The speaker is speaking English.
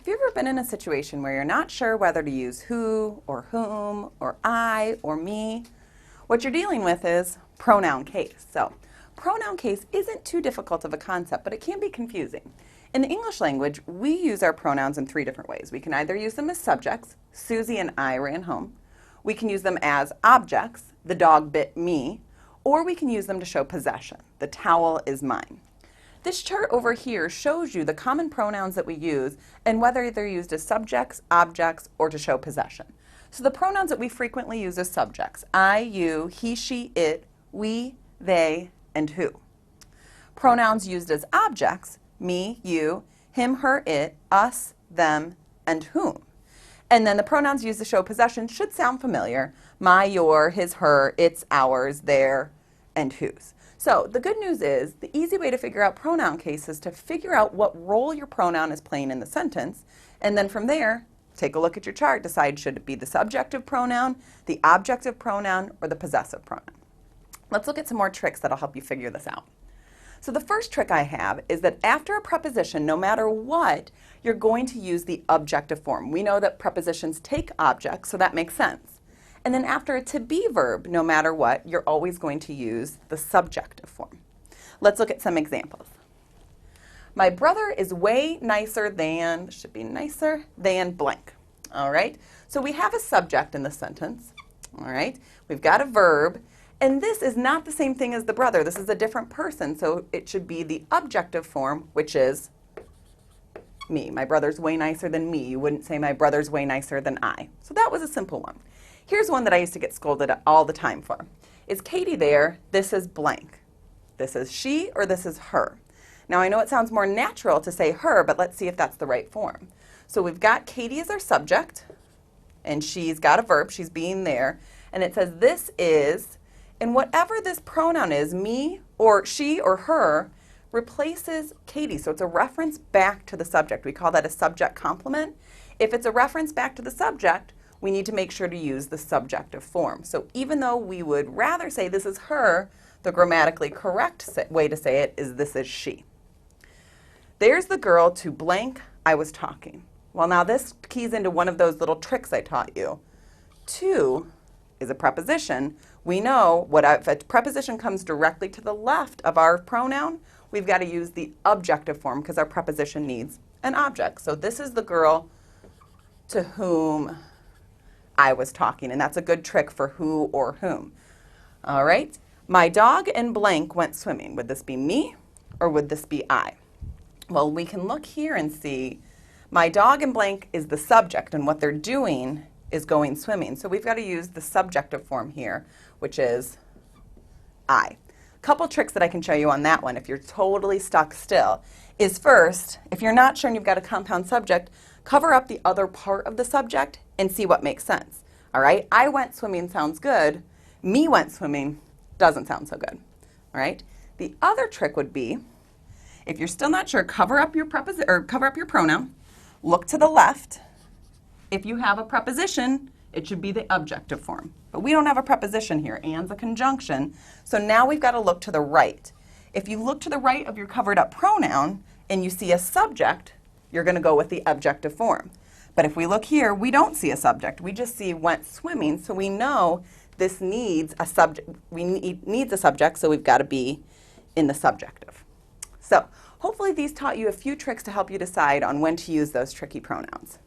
Have you ever been in a situation where you're not sure whether to use who or whom or I or me? What you're dealing with is pronoun case. So, pronoun case isn't too difficult of a concept, but it can be confusing. In the English language, we use our pronouns in three different ways. We can either use them as subjects, Susie and I ran home. We can use them as objects, the dog bit me, or we can use them to show possession, the towel is mine. This chart over here shows you the common pronouns that we use and whether they're used as subjects, objects, or to show possession. So the pronouns that we frequently use as subjects, I, you, he, she, it, we, they, and who. Pronouns used as objects, me, you, him, her, it, us, them, and whom. And then the pronouns used to show possession should sound familiar, my, your, his, her, its, ours, their, and whose. So the good news is the easy way to figure out pronoun case is to figure out what role your pronoun is playing in the sentence, and then from there, take a look at your chart, decide should it be the subjective pronoun, the objective pronoun, or the possessive pronoun. Let's look at some more tricks that'll help you figure this out. So the first trick I have is that after a preposition, no matter what, you're going to use the objective form. We know that prepositions take objects, so that makes sense. And then after a to be verb, no matter what, you're always going to use the subjective form. Let's look at some examples. My brother is way nicer than, should be nicer than blank. All right, so we have a subject in the sentence. All right, we've got a verb, and this is not the same thing as the brother. This is a different person, so it should be the objective form, which is me. My brother's way nicer than me. You wouldn't say my brother's way nicer than I. So that was a simple one. Here's one that I used to get scolded all the time for. Is Katie there? This is blank. This is she or this is her. Now I know it sounds more natural to say her, but let's see if that's the right form. So we've got Katie as our subject, and she's got a verb, she's being there, and it says this is, and whatever this pronoun is, me or she or her, replaces Katie. So it's a reference back to the subject. We call that a subject complement. If it's a reference back to the subject, we need to make sure to use the subjective form. So even though we would rather say this is her, the grammatically correct way to say it is this is she. There's the girl to blank I was talking. Well, now this keys into one of those little tricks I taught you. To is a preposition. We know if a preposition comes directly to the left of our pronoun, we've got to use the objective form because our preposition needs an object. So this is the girl to whom I was talking, and that's a good trick for who or whom. All right, my dog and blank went swimming. Would this be me or would this be I? Well, we can look here and see my dog and blank is the subject, and what they're doing is going swimming. So we've got to use the subjective form here, which is I. A couple tricks that I can show you on that one if you're totally stuck still is first, if you're not sure and you've got a compound subject, cover up the other part of the subject and see what makes sense. All right, I went swimming sounds good. Me went swimming doesn't sound so good. All right, the other trick would be, if you're still not sure, cover up your pronoun, look to the left. If you have a preposition, it should be the objective form. But we don't have a preposition here, and's a conjunction, so now we've got to look to the right. If you look to the right of your covered up pronoun and you see a subject, you're going to go with the objective form. But if we look here, we don't see a subject. We just see went swimming, so we know this needs a subject. Needs a subject, so we've got to be in the subjective. So hopefully these taught you a few tricks to help you decide on when to use those tricky pronouns.